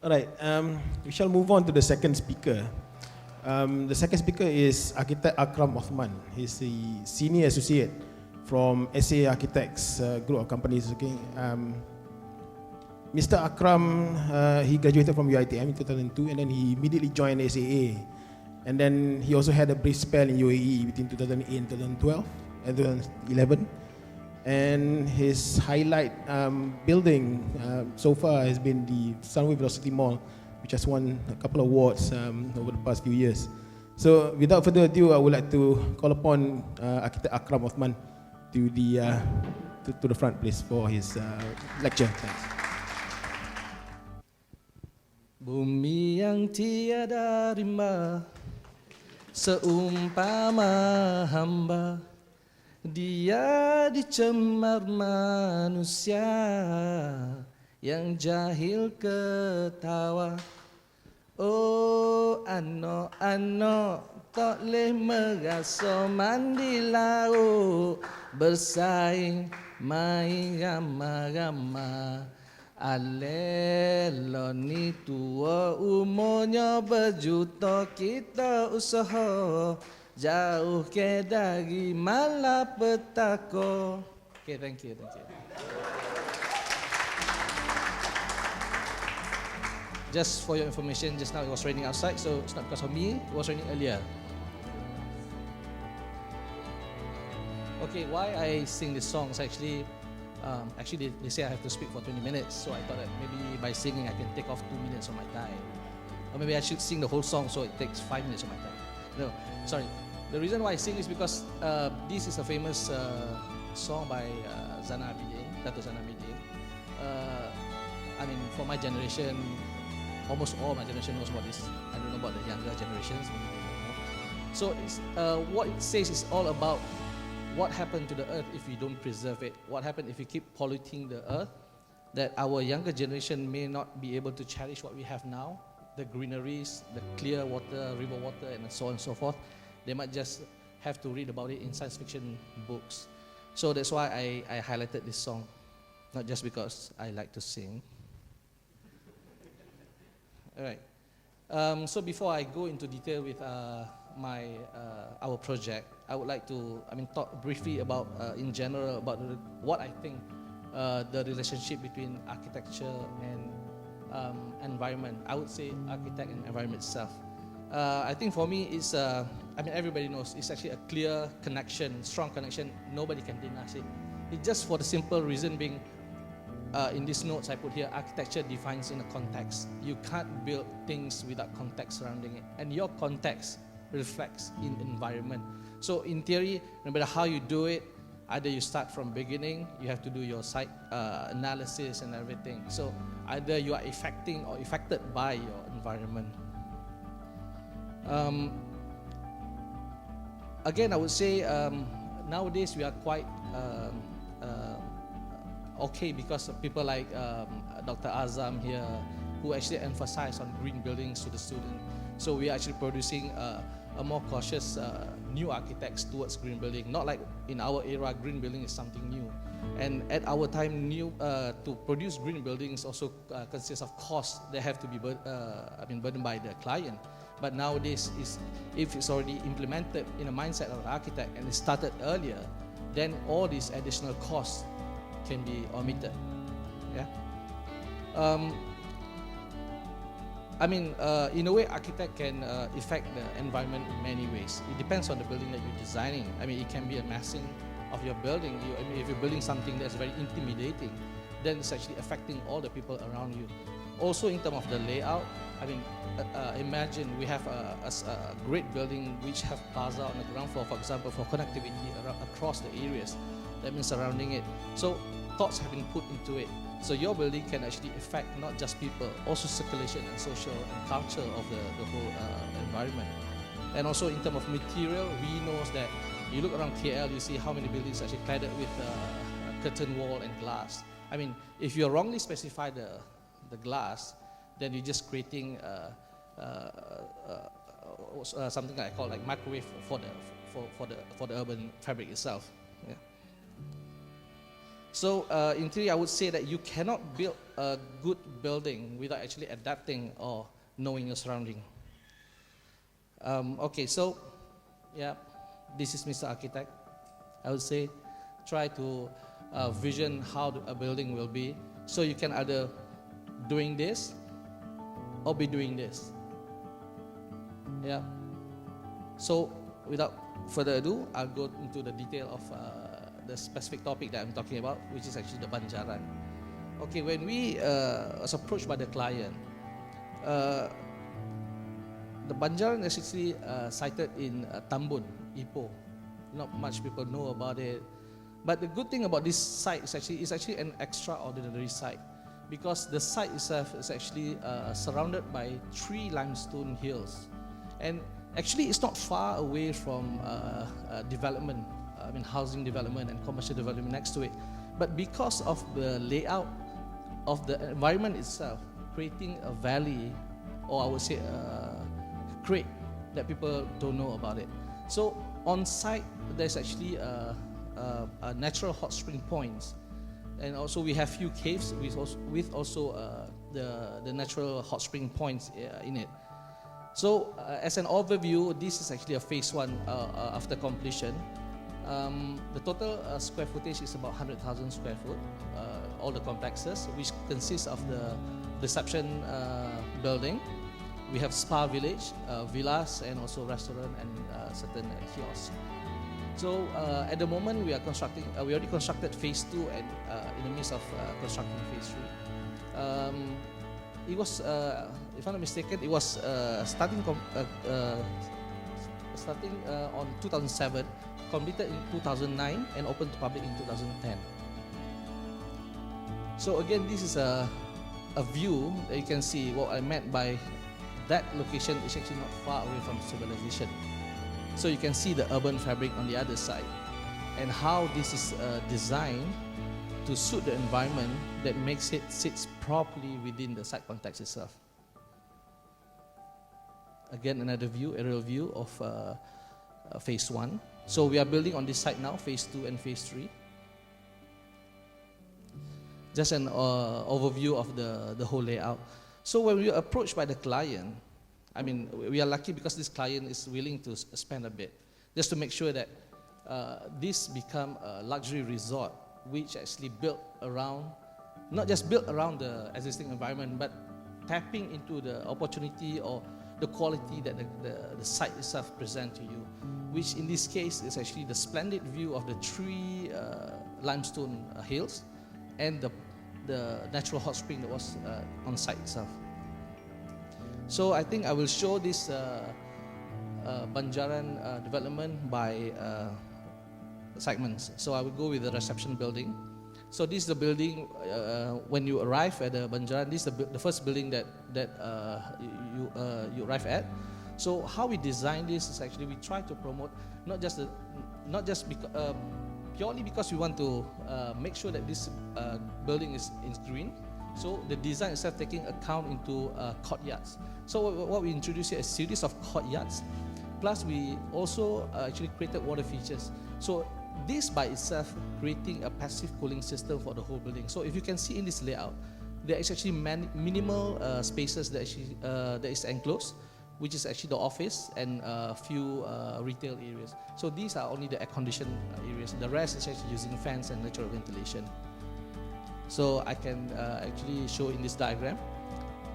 All right, we shall move on to the second speaker. The second speaker is Architect Akram Othman. He's the Senior Associate from SA Architects Group of Companies. Okay. Mr. Akram, he graduated from UiTM in 2002 and then he immediately joined SAA. And then he also had a brief spell in UAE between 2008 and 2012 and 2011. And his highlight building so far has been the Sunway Velocity Mall, which has won a couple of awards over the past few years. So without further ado, I would like to call upon Architect Akram Othman to the front, please, for his lecture. Thanks. Bumi yang tiada rimba, seumpama hamba, dia dicemar manusia, yang jahil ketawa. Oh ano tak leh merasa mandi laut, bersaing main gama-gama. Alelo ni tua umurnya berjuta, kita usaha jauh ke dari malapetaka. Okay, thank you. Just for your information, just now it was raining outside, so it's not because of me, it was raining earlier. Okay, why I sing this song is actually they say I have to speak for 20 minutes, so I thought that maybe by singing I can take off 2 minutes of my time. Or maybe I should sing the whole song so it takes 5 minutes of my time. No, sorry. The reason why I sing is because this is a famous song by Zana Abidin, Dato' Zana Abidin. I mean, for my generation, almost all my generation knows about this. I don't know about the younger generations, maybe they don't know. So what it says is all about what happened to the earth if we don't preserve it. What happened if we keep polluting the earth, that our younger generation may not be able to cherish what we have now, the greeneries, the clear water, river water, and so on and so forth. They might just have to read about it in science fiction books. So that's why I highlighted this song, not just because I like to sing. All right. So before I go into detail with our project, I would like to talk briefly about in general about what I think the relationship between architecture and environment. I would say architect and environment itself. I think for me it's everybody knows it's actually a clear connection, strong connection. Nobody can deny it. It's just for the simple reason being, in these notes I put here, architecture defines in a context. You can't build things without context surrounding it, and your context reflects in environment. So in theory, no matter how you do it, either you start from beginning, you have to do your site analysis and everything. So either you are affecting or affected by your environment. Again, I would say nowadays we are quite okay because of people like Dr. Azam here, who actually emphasize on green buildings to the student. So we are actually producing a more cautious new architects towards green building. Not like in our era, green building is something new. And at our time, to produce green buildings also consists of costs that have to be burdened by the client. But nowadays, if it's already implemented in a mindset of an architect and it started earlier, then all these additional costs can be omitted. Yeah. In a way, architect can affect the environment in many ways. It depends on the building that you're designing. It can be a massing of your building. If you're building something that's very intimidating, then it's actually affecting all the people around you. Also, in terms of the layout, imagine we have a great building which have plaza on the ground floor, for example, for connectivity across the areas that means surrounding it. So thoughts have been put into it. So your building can actually affect not just people, also circulation and social and culture of the whole environment. And also in terms of material, we know that you look around KL, you see how many buildings are actually cladded with curtain wall and glass. If you wrongly specify the glass, then you're just creating something that I call like microwave for the urban fabric itself. Yeah. So in theory, I would say that you cannot build a good building without actually adapting or knowing your surrounding. Okay, so yeah, this is Mr. Architect. I would say try to vision how a building will be. So you can either doing this or be doing this. Yeah. So without further ado, I'll go into the detail of the specific topic that I'm talking about, which is actually the Banjaran. Okay, when we was approached by the client, the Banjaran is actually sited in Tambun, Ipoh. Not much people know about it. But the good thing about this site is actually an extraordinary site, because the site itself is actually surrounded by 3 limestone hills. And actually it's not far away from development, housing development and commercial development next to it. But because of the layout of the environment itself, creating a valley, or I would say a creek that people don't know about it. So on site, there's actually a natural hot spring points, and also we have few caves with also the natural hot spring points in it. So as an overview, this is actually a phase 1 after completion. The total square footage is about 100,000 square foot, all the complexes, which consists of the reception building. We have spa village, villas, and also restaurant and certain kiosks. So at the moment we are constructing, we already constructed phase 2 and in the midst of constructing phase 3. It was, if I'm not mistaken, it was starting on 2007, completed in 2009, and opened to public in 2010. So again, this is a view that you can see what I meant by that location is actually not far away from civilization. So you can see the urban fabric on the other side, and how this is designed to suit the environment that makes it sits properly within the site context itself. Again, another view, aerial view of phase 1. So we are building on this site now, phase 2 and phase 3. Just an overview of the whole layout. So when we are approached by the client, we are lucky because this client is willing to spend a bit, just to make sure that this become a luxury resort, which actually built around, not just built around the existing environment, but tapping into the opportunity or the quality that the site itself presents to you, which in this case is actually the splendid view of the 3 limestone hills and the natural hot spring that was on site itself. So I think I will show this Banjaran development by segments. So I will go with the reception building. So this is the building, when you arrive at the Banjaran, this is the first building that you arrive at. So how we design this is actually we try to promote purely because we want to make sure that this building is green. So the design itself taking account into courtyards. So what we introduce here is a series of courtyards. Plus we also actually created water features. So this by itself creating a passive cooling system for the whole building. So if you can see in this layout, there is actually minimal spaces that is enclosed, which is actually the office and a few retail areas. So these are only the air-conditioned areas. The rest is actually using fans and natural ventilation. So I can actually show in this diagram.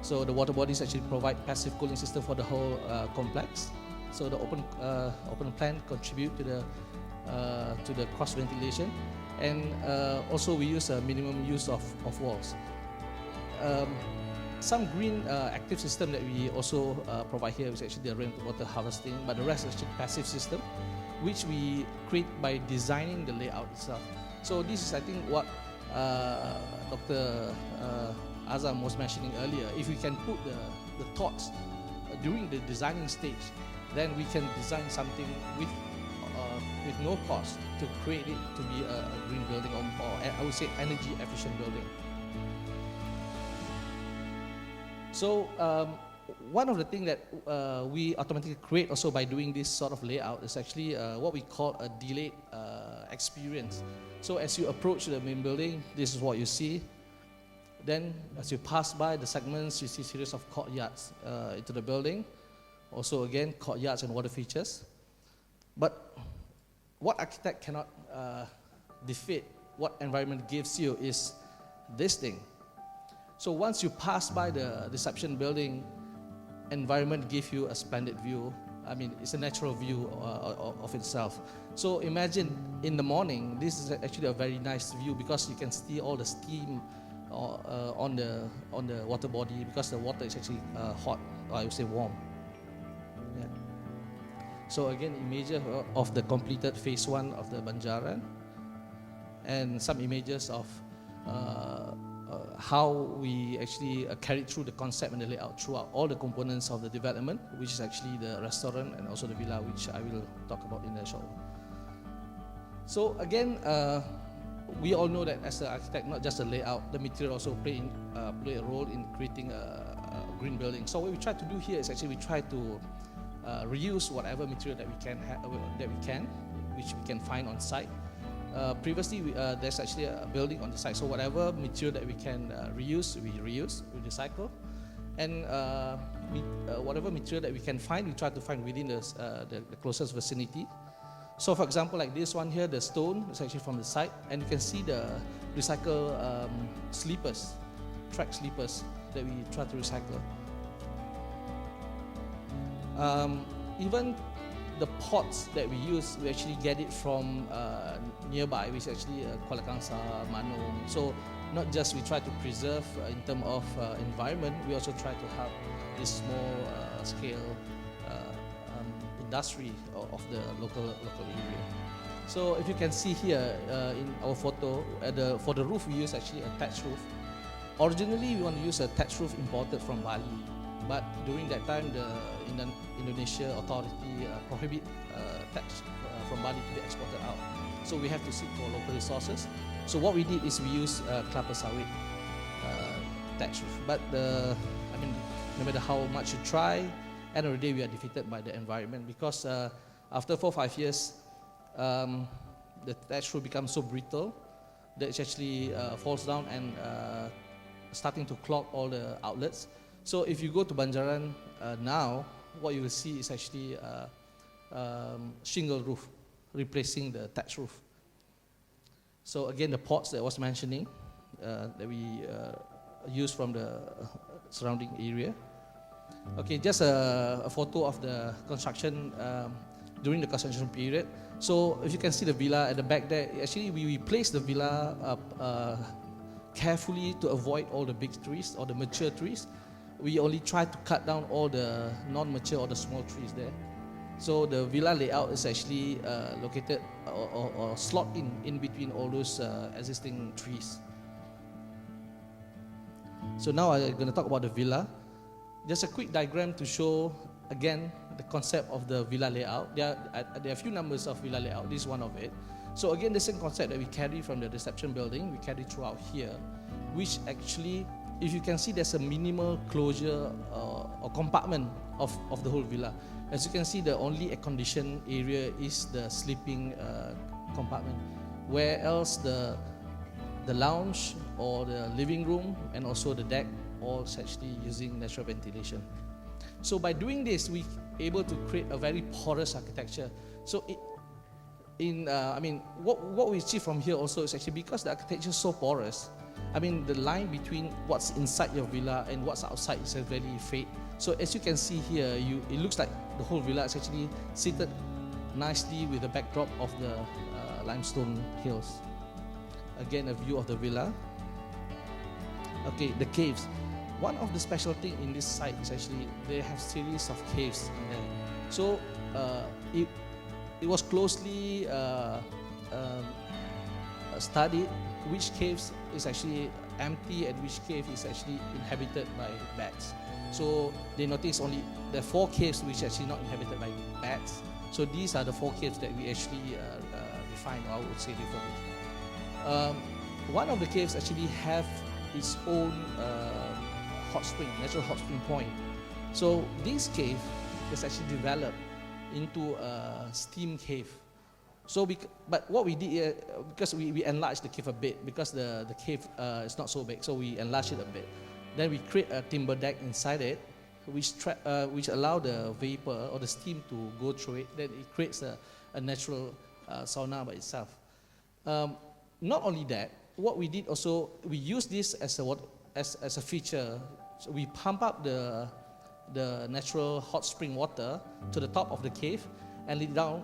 So the water bodies actually provide passive cooling system for the whole complex. So the open plan contribute to the cross ventilation, and also we use a minimum use of walls. Some green active system that we also provide here is actually the rainwater harvesting, but the rest is actually passive system, which we create by designing the layout itself. So this is, I think, what Dr. Azam was mentioning earlier. If we can put the thoughts during the designing stage, then we can design something with no cost to create it to be a green building, or I would say energy efficient building. So one of the things that we automatically create also by doing this sort of layout is actually what we call a delayed experience. So as you approach the main building, this is what you see. Then as you pass by the segments, you see a series of courtyards into the building. Also again, courtyards and water features. But what architect cannot defeat, what environment gives you is this thing. So once you pass by the reception building, environment gives you a splendid view. I mean, it's a natural view of itself. So imagine in the morning, this is actually a very nice view because you can see all the steam on the water body because the water is actually hot, or I would say warm. Yeah. So again, images of the completed phase 1 of the Banjaran, and some images of how we actually carried through the concept and the layout throughout all the components of the development, which is actually the restaurant and also the villa, which I will talk about in a short while. So again, we all know that as an architect, not just the layout, the material also play a role in creating a green building. So what we try to do here is actually we try to reuse whatever material that we can, which we can find on site. Previously, there's actually a building on the site, so whatever material that we can reuse, we recycle, and whatever material that we can find, we try to find within the closest vicinity. So for example, like this one here, the stone is actually from the site, and you can see the recycle sleepers, track sleepers that we try to recycle. Even the pots that we use, we actually get it from nearby, which is actually Kuala Kangsar, Manung. So not just we try to preserve in terms of environment, we also try to have this small scale industry of the local area. So if you can see here in our photo, for the roof we use actually a thatched roof. Originally we want to use a thatched roof imported from Bali, but during that time the Indonesia authority prohibit thatch from Bali to be exported out. So we have to seek for local resources. So what we did is we use kelapa sawit thatch roof. But I mean, no matter how much you try, end of the day we are defeated by the environment because after 4 or 5 years, the thatch roof becomes so brittle that it actually falls down and starting to clog all the outlets. So if you go to Banjaran now, what you will see is actually shingle roof replacing the thatch roof. So again, the pots that I was mentioning that we use from the surrounding area. Okay, just a photo of the construction during the construction period. So if you can see the villa at the back there, actually we placed the villa carefully to avoid all the big trees or the mature trees. We only try to cut down all the non-mature or the small trees there. So the villa layout is actually located or slot in between all those existing trees. So now I'm going to talk about the villa. Just a quick diagram to show again the concept of the villa layout. There are a few numbers of villa layout. This is one of it. So again, the same concept that we carry from the reception building, we carry throughout here, which actually, if you can see, there's a minimal closure or compartment of the whole villa. As you can see, the only air-conditioned area is the sleeping compartment, where else the lounge or the living room and also the deck all actually using natural ventilation. So by doing this, we able to create a very porous architecture. So what we achieve from here also is actually because the architecture is so porous. I mean, the line between what's inside your villa and what's outside is very fade. So as you can see here, it looks like the whole villa is actually seated nicely with the backdrop of the limestone hills. Again, a view of the villa. Okay, the caves. One of the special thing in this site is actually they have series of caves in there. So it was closely studied which caves is actually empty and which cave is actually inhabited by bats. So they noticed only the 4 caves which are actually not inhabited by bats. So these are the 4 caves that we actually refined, or I would say refurbished. One of the caves actually have its own hot spring, natural hot spring point. So this cave is actually developed into a steam cave. But what we did, because we enlarged the cave a bit, because the cave is not so big, so we enlarged it a bit. Then we create a timber deck inside it, which allow the vapor or the steam to go through it. Then it creates a natural sauna by itself. Not only that, what we did also, we use this as a feature. So we pump up the natural hot spring water to the top of the cave and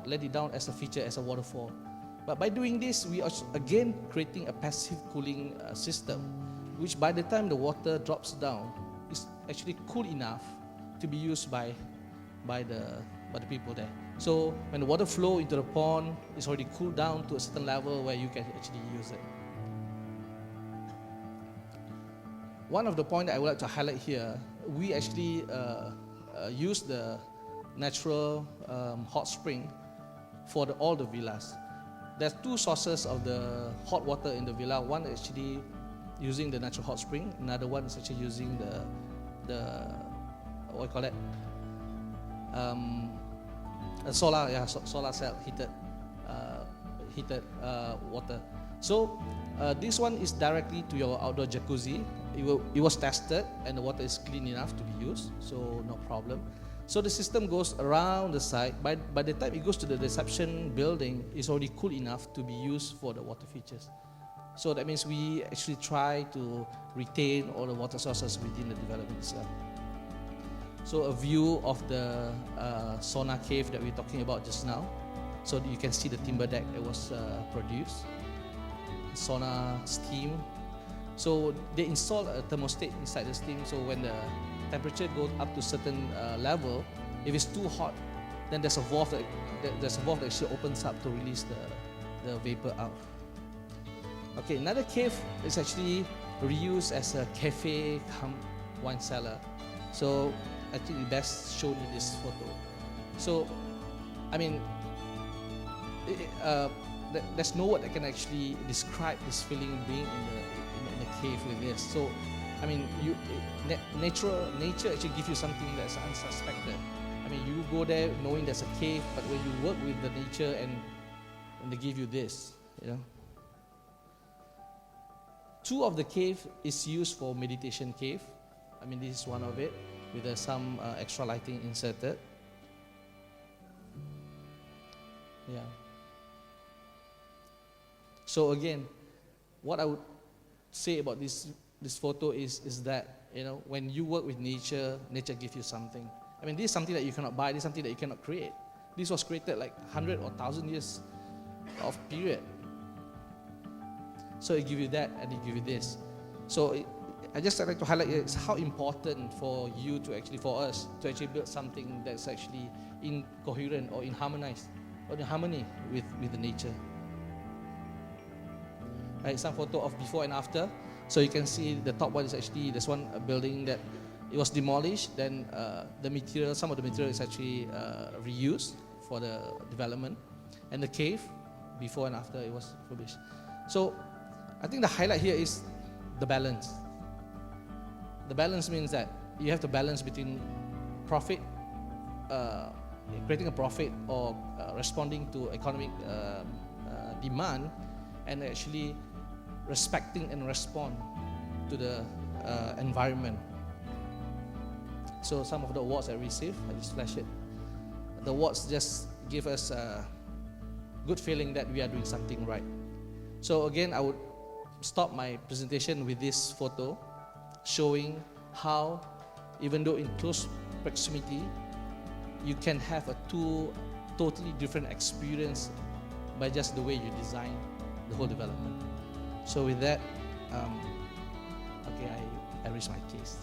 let it down as a feature, as a waterfall. But by doing this, we are again creating a passive cooling system, which by the time the water drops down, is actually cool enough to be used by the people there. So when the water flow into the pond, it's already cooled down to a certain level where you can actually use it. One of the points I would like to highlight here, we actually use the natural hot spring for all the villas. There's two sources of the hot water in the villa. One is actually using the natural hot spring. Another one is actually using the what you call it? Solar cell heated water. So this one is directly to your outdoor jacuzzi. It was tested and the water is clean enough to be used, so no problem. So the system goes around the site. By the time it goes to the reception building, it's already cool enough to be used for the water features. So that means we actually try to retain all the water sources within the development itself. So a view of the sauna cave that we're talking about just now. So you can see the timber deck that was produced. Sauna steam. So they install a thermostat inside the steam. So when the temperature goes up to a certain level, if it's too hot, then there's a valve that actually opens up to release the vapor out. Okay, another cave is actually reused as a cafe cum wine cellar. So I think it's best shown in this photo. So, I mean, there's no word that can actually describe this feeling being in a cave like this. So, I mean, nature actually gives you something that's unsuspected. I mean, you go there knowing there's a cave, but when you work with the nature and they give you this, you know. Two of the cave is used for meditation cave. I mean, this is one of it with some extra lighting inserted. Yeah. So again, what I would say about this photo is that, you know, when you work with nature gives you something. I mean, this is something that you cannot buy. This is something that you cannot create. This was created like 100 or 1,000 years of period. So it gives you that and it gives you this. So I just like to highlight is how important for you to actually, for us to actually build something that's actually incoherent or in harmony with the nature. Right, some photo of before and after. So you can see the top one is actually, there's one building that it was demolished. Then some of the material is actually reused for the development. And the cave, before and after it was refurbished. So I think the highlight here is the balance. The balance means that you have to balance between profit, creating a profit or responding to economic demand, and actually respecting and respond to the environment. So some of the awards I received, I just flash it. The awards just give us a good feeling that we are doing something right. So again, I would stop my presentation with this photo showing how, even though in close proximity, you can have a totally different experience by just the way you design the whole development. So with that, okay, I reached my case.